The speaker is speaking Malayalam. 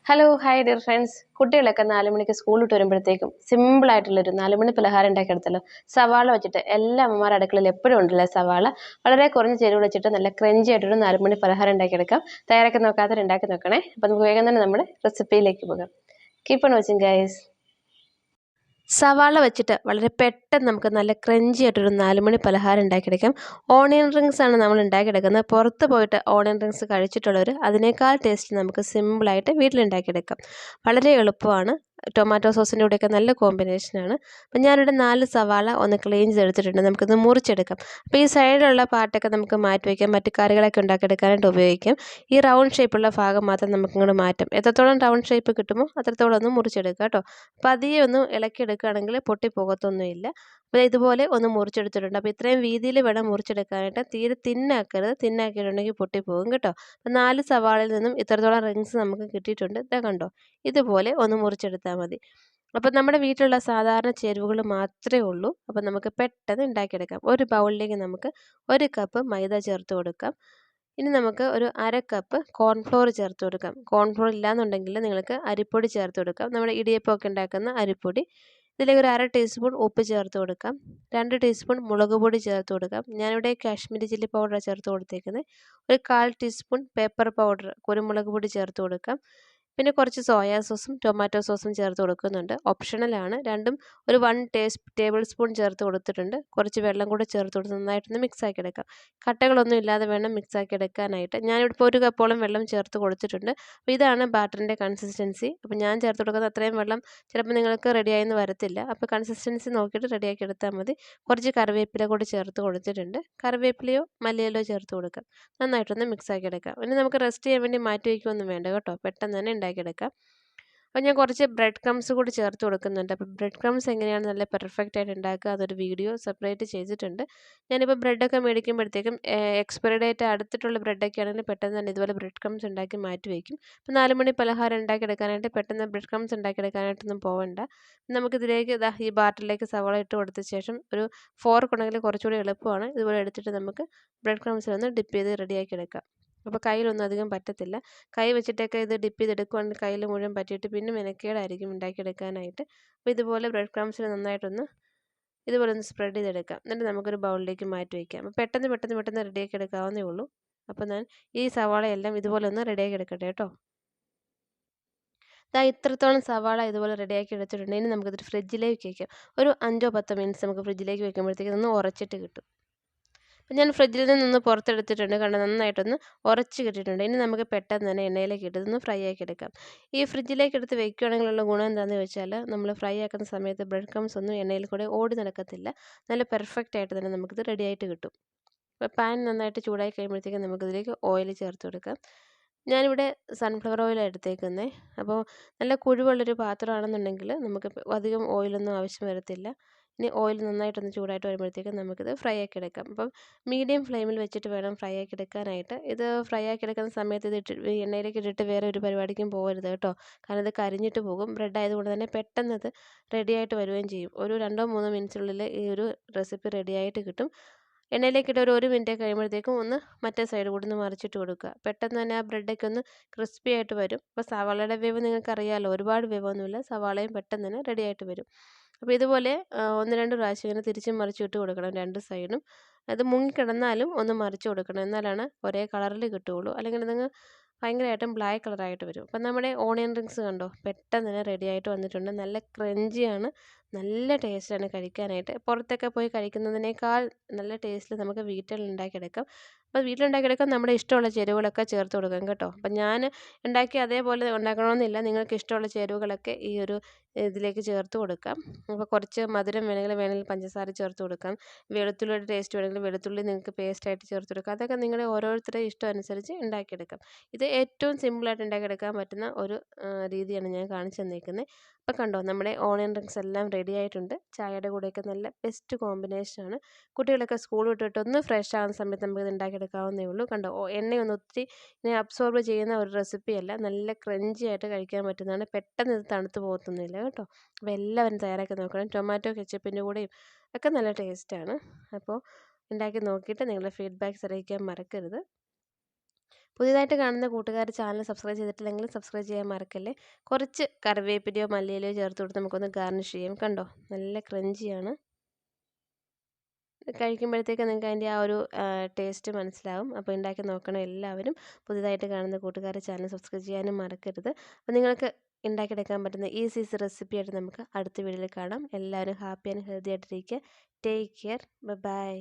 Hello hi dear friends. കുട്ടികളൊക്കെ 4 മണിക്ക് സ്കൂൾ വിട്ട് വരുമ്പോഴത്തേക്കും സിമ്പിൾ ആയിട്ടുള്ളൊരു 4 മണി പലഹാരം ഉണ്ടാക്കിയെടുത്തല്ലോ. സവാള വെച്ചിട്ട് എല്ലാ അമ്മമാരുടെ അടുക്കളയിൽ എപ്പോഴും ഉണ്ടല്ലോ സവാള. വളരെ കുറഞ്ഞ ചേരുവ വെച്ചിട്ട് നല്ല ക്രഞ്ചി ആയിട്ടൊരു 4 മണി പലഹാരം ഉണ്ടാക്കിയെടുക്കാം. തയ്യാറാക്കി നോക്കാത്തവർ ഉണ്ടാക്കി നോക്കണേ. അപ്പം നമുക്ക് വേഗം തന്നെ നമ്മുടെ റെസിപ്പിയിലേക്ക് പോകാം. Keep on watching guys. സവാള വെച്ചിട്ട് വളരെ പെട്ടെന്ന് നമുക്ക് നല്ല ക്രഞ്ചി ആയിട്ടൊരു 4 മണി പലഹാരം ഉണ്ടാക്കിയെടുക്കാം. ഓണിയൻ റിങ്സ് ആണ് നമ്മൾ ഉണ്ടാക്കിയെടുക്കുന്നത്. പുറത്ത് പോയിട്ട് ഓണിയൻ റിങ്സ് കഴിച്ചിട്ടുള്ളവർ അതിനേക്കാൾ ടേസ്റ്റ് നമുക്ക് സിമ്പിളായിട്ട് വീട്ടിലുണ്ടാക്കിയെടുക്കാം. വളരെ എളുപ്പമാണ്. ടൊമാറ്റോ സോസിൻ്റെ കൂടെയൊക്കെ നല്ല കോമ്പിനേഷനാണ്. അപ്പം ഞാനിവിടെ 4 സവാള ഒന്ന് ക്ലീൻ ചെയ്തെടുത്തിട്ടുണ്ട്. നമുക്കിത് മുറിച്ചെടുക്കാം. അപ്പോൾ ഈ സൈഡിലുള്ള പാർട്ടൊക്കെ നമുക്ക് മാറ്റി വയ്ക്കാം. മറ്റ് കറികളൊക്കെ ഉണ്ടാക്കിയെടുക്കാനായിട്ട് ഉപയോഗിക്കാം. ഈ റൗണ്ട് ഷേപ്പുള്ള ഭാഗം മാത്രം നമുക്കിങ്ങോട്ട് മാറ്റാം. എത്രത്തോളം റൗണ്ട് ഷേപ്പ് കിട്ടുമോ അത്രത്തോളം ഒന്ന് മുറിച്ചെടുക്കുക കേട്ടോ. അപ്പോൾ അധികം ഒന്ന് ഇളക്കിയെടുക്കുകയാണെങ്കിൽ പൊട്ടിപ്പോകത്തൊന്നുമില്ല. അപ്പോൾ ഇതുപോലെ ഒന്ന് മുറിച്ചെടുത്തിട്ടുണ്ട്. അപ്പോൾ ഇത്രയും വീതിയിൽ വേണം മുറിച്ചെടുക്കാനായിട്ട്. തീരെ തിന്നാക്കരുത്. തിന്നാക്കിയിട്ടുണ്ടെങ്കിൽ പൊട്ടിപ്പോകും കേട്ടോ. അപ്പോൾ 4 സവാളയിൽ നിന്നും ഇത്രത്തോളം റിങ്സ് നമുക്ക് കിട്ടിയിട്ടുണ്ട്. ഇതാ കണ്ടോ, ഇതുപോലെ ഒന്ന് മുറിച്ചെടുത്താൽ മതി. അപ്പോൾ നമ്മുടെ വീട്ടിലുള്ള സാധാരണ ചേരുവകൾ മാത്രമേ ഉള്ളൂ. അപ്പോൾ നമുക്ക് പെട്ടെന്ന് ഉണ്ടാക്കിയെടുക്കാം. ഒരു ബൗളിലേക്ക് നമുക്ക് 1 കപ്പ് മൈദ ചേർത്ത് കൊടുക്കാം. ഇനി നമുക്ക് ഒരു 1/2 കപ്പ് കോൺഫ്ലോർ ചേർത്ത് കൊടുക്കാം. കോൺഫ്ലോർ ഇല്ലാന്നുണ്ടെങ്കിൽ നിങ്ങൾക്ക് അരിപ്പൊടി ചേർത്ത് കൊടുക്കാം. നമ്മുടെ ഇടിയപ്പമൊക്കെ ഉണ്ടാക്കുന്ന അരിപ്പൊടി. ഇതിലേക്ക് ഒരു 1/2 ടീസ്പൂൺ ഉപ്പ് ചേർത്ത് കൊടുക്കാം. 2 ടീസ്പൂൺ മുളക് പൊടി ചേർത്ത് കൊടുക്കാം. ഞാനിവിടെ കാശ്മീരി ചില്ലി പൗഡർ ചേർത്ത് കൊടുത്തേക്കുന്നത്. ഒരു 1/4 ടീസ്പൂൺ പേപ്പർ പൗഡർ കുരുമുളക് പൊടി ചേർത്ത് കൊടുക്കാം. പിന്നെ കുറച്ച് സോയാ സോസും ടൊമാറ്റോ സോസും ചേർത്ത് കൊടുക്കുന്നുണ്ട്. ഓപ്ഷണലാണ്. രണ്ടും ഒരു 1 ടേബിൾ സ്പൂൺ ചേർത്ത് കൊടുത്തിട്ടുണ്ട്. കുറച്ച് വെള്ളം കൂടെ ചേർത്ത് കൊടുത്ത് നന്നായിട്ടൊന്ന് മിക്സ് ആക്കി എടുക്കാം. കട്ടകളൊന്നും ഇല്ലാതെ വേണം മിക്സ് ആക്കി എടുക്കാനായിട്ട്. ഞാനിവിടെ ഇപ്പോൾ 1 കപ്പോളം വെള്ളം ചേർത്ത് കൊടുത്തിട്ടുണ്ട്. അപ്പോൾ ഇതാണ് ബാറ്ററിൻ്റെ കൺസിസ്റ്റൻസി. അപ്പോൾ ഞാൻ ചേർത്ത് കൊടുക്കുന്ന അത്രയും വെള്ളം ചിലപ്പോൾ നിങ്ങൾക്ക് റെഡിയായെന്ന് വരത്തില്ല. അപ്പോൾ കൺസിസ്റ്റൻസി നോക്കിയിട്ട് റെഡിയാക്കി എടുത്താൽ മതി. കുറച്ച് കറിവേപ്പില കൂടി ചേർത്ത് കൊടുത്തിട്ടുണ്ട്. കറിവേപ്പിലയോ മല്ലിയിലയോ ചേർത്ത് കൊടുക്കാം. നന്നായിട്ടൊന്ന് മിക്സ് ആക്കി എടുക്കാം. ഇനി നമുക്ക് റെസ്റ്റ് ചെയ്യാൻ വേണ്ടി മാറ്റി വയ്ക്കുകയൊന്നും വേണ്ട കേട്ടോ. പെട്ടെന്ന് തന്നെ ഉണ്ടാക്കിയെടുക്കാം. അപ്പോൾ ഞാൻ കുറച്ച് ബ്രെഡ് ക്രംസ് കൂടി ചേർത്ത് കൊടുക്കുന്നുണ്ട്. അപ്പോൾ ബ്രെഡ് ക്രംസ് എങ്ങനെയാണ് നല്ല പെർഫെക്റ്റ് ആയിട്ട് ഉണ്ടാക്കുക അതൊരു വീഡിയോ സെപ്പറേറ്റ് ചെയ്തിട്ടുണ്ട്. ഞാനിപ്പോൾ ബ്രെഡൊക്കെ മേടിക്കുമ്പോഴത്തേക്കും എക്സ്പയറി ഡേറ്റ് അടുത്തിട്ടുള്ള ബ്രെഡൊക്കെ ആണെങ്കിൽ പെട്ടെന്ന് തന്നെ ഇതുപോലെ ബ്രെഡ് ക്രംസ് ഉണ്ടാക്കി മാറ്റി വയ്ക്കും. അപ്പോൾ 4 മണി പലഹാരം ഉണ്ടാക്കിയെടുക്കാനായിട്ട് പെട്ടെന്ന് ബ്രെഡ് ക്രംസ് ഉണ്ടാക്കിയെടുക്കാനായിട്ടൊന്നും പോകണ്ട. നമുക്കിതിലേക്ക് ഈ ബാറ്ററിലേക്ക് സവാള ഇട്ട് കൊടുത്ത ശേഷം ഒരു ഫോർക്ക് ഉണ്ടെങ്കിൽ കുറച്ചുകൂടി എളുപ്പമാണ്. ഇതുപോലെ എടുത്തിട്ട് നമുക്ക് ബ്രെഡ് ക്രംസിലൊന്ന് ഡിപ്പ് ചെയ്ത് റെഡിയാക്കി എടുക്കാം. അപ്പോൾ കയ്യിലൊന്നും അധികം പറ്റത്തില്ല. കൈ വെച്ചിട്ടൊക്കെ ഇത് ഡിപ്പ് ചെയ്തെടുക്കുകയാണെങ്കിൽ കയ്യിൽ മുഴുവൻ പറ്റിയിട്ട് പിന്നെ മെനക്കേടായിരിക്കും ഉണ്ടാക്കിയെടുക്കാനായിട്ട്. അപ്പോൾ ഇതുപോലെ ബ്രെഡ് ക്രംസിൽ നന്നായിട്ടൊന്ന് ഇതുപോലെ ഒന്ന് സ്പ്രെഡ് ചെയ്തെടുക്കാം. എന്നിട്ട് നമുക്കൊരു ബൗളിലേക്ക് മാറ്റി വയ്ക്കാം. അപ്പോൾ പെട്ടെന്ന് റെഡിയാക്കി എടുക്കാവുന്നേ ഉള്ളൂ. അപ്പോൾ ഞാൻ ഈ സവാളയെല്ലാം ഇതുപോലെ ഒന്ന് റെഡിയാക്കി എടുക്കട്ടെ കേട്ടോ. ഇത്രത്തോളം സവാള ഇതുപോലെ റെഡിയാക്കി എടുത്തിട്ടുണ്ട്. ഇനി നമുക്കിത് ഫ്രിഡ്ജിലേക്ക് വയ്ക്കാം. ഒരു 5-10 മിനിറ്റ്സ് നമുക്ക് ഫ്രിഡ്ജിലേക്ക് വയ്ക്കുമ്പോഴത്തേക്ക് ഒന്ന് ഉറച്ചിട്ട് കിട്ടും. അപ്പം ഞാൻ ഫ്രിഡ്ജിൽ നിന്നൊന്ന് പുറത്തെടുത്തിട്ടുണ്ട്. കണ്ടോ, നന്നായിട്ടൊന്ന് ഉറച്ച് കിട്ടിയിട്ടുണ്ട്. ഇനി നമുക്ക് പെട്ടെന്ന് തന്നെ എണ്ണയിലേക്ക് ഇട്ടതൊന്ന് ഫ്രൈ ആക്കി എടുക്കാം. ഈ ഫ്രിഡ്ജിലേക്ക് എടുത്ത് വെക്കുകയാണെങ്കിലുള്ള ഗുണം എന്താണെന്ന് വെച്ചാൽ നമ്മൾ ഫ്രൈ ആക്കുന്ന സമയത്ത് ബ്രെഡ് ക്രംസ് ഒന്നും എണ്ണയിൽ കൂടെ ഓടി നടക്കത്തില്ല. നല്ല പെർഫെക്റ്റ് ആയിട്ട് തന്നെ നമുക്കിത് റെഡി ആയിട്ട് കിട്ടും. അപ്പോൾ പാൻ നന്നായിട്ട് ചൂടായി കഴിയുമ്പോഴത്തേക്കും നമുക്കിതിലേക്ക് ഓയിൽ ചേർത്ത് കൊടുക്കാം. ഞാനിവിടെ സൺഫ്ലവർ ഓയിലാണ് എടുത്തേക്കുന്നത്. അപ്പോൾ നല്ല കുഴിവുള്ളൊരു പാത്രമാണെന്നുണ്ടെങ്കിൽ നമുക്ക് അധികം ഓയിലൊന്നും ആവശ്യം വരത്തില്ല. ഇനി ഓയിൽ നന്നായിട്ടൊന്ന് ചൂടായിട്ട് വരുമ്പോഴത്തേക്കും നമുക്കിത് ഫ്രൈ ആക്കി എടുക്കാം. അപ്പം മീഡിയം ഫ്ലെയിമിൽ വെച്ചിട്ട് വേണം ഫ്രൈ ആക്കി എടുക്കാനായിട്ട്. ഇത് ഫ്രൈ ആക്കി എടുക്കുന്ന സമയത്ത് ഈ എണ്ണയിലേക്ക് ഇട്ടിട്ട് വേറെ ഒരു പരിപാടിക്കും പോകരുത് കേട്ടോ. കാരണം ഇത് കരിഞ്ഞിട്ട് പോകും. ബ്രെഡ് ആയതുകൊണ്ട് തന്നെ പെട്ടെന്ന് ഇത് റെഡിയായിട്ട് വരികയും ചെയ്യും. ഒരു 2-3 മിനിറ്റിനുള്ളിൽ ഈ ഒരു റെസിപ്പി റെഡിയായിട്ട് കിട്ടും. എണ്ണയിലേക്കിട്ട് ഒരു 1 മിനിറ്റ് കഴിയുമ്പോഴത്തേക്കും ഒന്ന് മറ്റേ സൈഡ് കൂടി ഒന്ന് മറിച്ചിട്ട് കൊടുക്കുക. പെട്ടെന്ന് തന്നെ ആ ബ്രെഡൊക്കെ ഒന്ന് ക്രിസ്പി ആയിട്ട് വരും. അപ്പോൾ സവാളയുടെ വേവ് നിങ്ങൾക്കറിയാമല്ലോ, ഒരുപാട് വേവൊന്നുമില്ല. സവാളയും പെട്ടെന്ന് തന്നെ റെഡിയായിട്ട് വരും. അപ്പോൾ ഇതുപോലെ 1-2 പ്രാവശ്യം ഇങ്ങനെ തിരിച്ചും മറിച്ചും ഇട്ട് കൊടുക്കണം 2 സൈഡും. അത് മുങ്ങിക്കിടന്നാലും ഒന്ന് മറിച്ച് കൊടുക്കണം. എന്നാലാണ് ഒരേ കളറിൽ കിട്ടുകയുള്ളൂ. അല്ലെങ്കിൽ നിങ്ങൾ ഭയങ്കരമായിട്ടും ബ്ലാക്ക് കളറായിട്ട് വരും. അപ്പം നമ്മുടെ ഓണിയൻ റിങ്സ് കണ്ടോ, പെട്ടെന്ന് തന്നെ റെഡിയായിട്ട് വന്നിട്ടുണ്ട്. നല്ല ക്രഞ്ചിയാണ്, നല്ല ടേസ്റ്റാണ് കഴിക്കാനായിട്ട്. പുറത്തൊക്കെ പോയി കഴിക്കുന്നതിനേക്കാൾ നല്ല ടേസ്റ്റിൽ നമുക്ക് വീട്ടിൽ ഉണ്ടാക്കിയെടുക്കാം. അപ്പോൾ വീട്ടിലുണ്ടാക്കിയെടുക്കാൻ നമ്മുടെ ഇഷ്ടമുള്ള ചേരുവകളൊക്കെ ചേർത്ത് കൊടുക്കാം കേട്ടോ. അപ്പം ഞാൻ ഉണ്ടാക്കി അതേപോലെ ഉണ്ടാക്കണമെന്നില്ല. നിങ്ങൾക്ക് ഇഷ്ടമുള്ള ചേരുവകളൊക്കെ ഈ ഒരു ഇതിലേക്ക് ചേർത്ത് കൊടുക്കാം. അപ്പോൾ കുറച്ച് മധുരം വേണമെങ്കിൽ പഞ്ചസാര ചേർത്ത് കൊടുക്കാം. വെളുത്തുള്ളിയുടെ ടേസ്റ്റ് വേണമെങ്കിൽ വെളുത്തുള്ളി നിങ്ങൾക്ക് പേസ്റ്റായിട്ട് ചേർത്ത് കൊടുക്കാം. അതൊക്കെ നിങ്ങളുടെ ഓരോരുത്തരുടെ ഇഷ്ടം അനുസരിച്ച് ഉണ്ടാക്കിയെടുക്കാം. ഇത് ഏറ്റവും സിമ്പിളായിട്ട് ഉണ്ടാക്കിയെടുക്കാൻ പറ്റുന്ന ഒരു രീതിയാണ് ഞാൻ കാണിച്ചു തന്നേക്കുന്നത്. അപ്പോൾ കണ്ടോ, നമ്മുടെ ഓണിയൻ റിങ്സ് എല്ലാം റെഡി ആയിട്ടുണ്ട്. ചായയുടെ കൂടെയൊക്കെ നല്ല ബെസ്റ്റ് കോമ്പിനേഷനാണ്. കുട്ടികളൊക്കെ സ്കൂൾ വിട്ടിട്ട് ഒന്ന് ഫ്രഷ് ആകുന്ന സമയത്ത് നമുക്കിത് ഉണ്ടാക്കിയെടുക്കാവുന്നേ ഉള്ളൂ. കണ്ടോ, എണ്ണയൊന്നും ഒത്തിരി ഇങ്ങനെ അബ്സോർബ് ചെയ്യുന്ന ഒരു റെസിപ്പിയല്ല. നല്ല ക്രഞ്ചി ആയിട്ട് കഴിക്കാൻ പറ്റുന്നതാണ്. പെട്ടെന്ന് ഇത് തണുത്ത് പോകത്തൊന്നുമില്ല കേട്ടോ. അപ്പോൾ എല്ലാവരും തയ്യാറാക്കി നോക്കണം. ടൊമാറ്റോ കെച്ചപ്പിൻ്റെ കൂടെയും ഒക്കെ നല്ല ടേസ്റ്റാണ്. അപ്പോൾ ഉണ്ടാക്കി നോക്കിയിട്ട് നിങ്ങളുടെ ഫീഡ്ബാക്ക്സ് അറിയിക്കാൻ മറക്കരുത്. പുതിയതായിട്ട് കാണുന്ന കൂട്ടുകാർ ചാനൽ സബ്സ്ക്രൈബ് ചെയ്തിട്ടില്ലെങ്കിൽ സബ്സ്ക്രൈബ് ചെയ്യാൻ മറക്കല്ലേ. കുറച്ച് കറിവേപ്പിലയോ മല്ലിയിലയോ ചേർത്ത് കൊടുത്ത് നമുക്കൊന്ന് ഗാർണിഷ് ചെയ്യാം. കണ്ടോ, നല്ല ക്രഞ്ചിയാണ്. കഴിക്കുമ്പോഴത്തേക്ക് നിങ്ങൾക്ക് അതിൻ്റെ ആ ഒരു ടേസ്റ്റ് മനസ്സിലാവും. അപ്പോൾ ഉണ്ടാക്കി നോക്കണം എല്ലാവരും. പുതിയതായിട്ട് കാണുന്ന കൂട്ടുകാർ ചാനൽ സബ്സ്ക്രൈബ് ചെയ്യാനും മറക്കരുത്. അപ്പോൾ നിങ്ങൾക്ക് ഉണ്ടാക്കിയെടുക്കാൻ പറ്റുന്ന ഈസി റെസിപ്പി ആയിട്ട് നമുക്ക് അടുത്ത വീഡിയോയിൽ കാണാം. എല്ലാവരും ഹാപ്പി ആൻഡ് ഹെൽത്തി ആയിട്ടിരിക്കുക. Take care. ബൈ.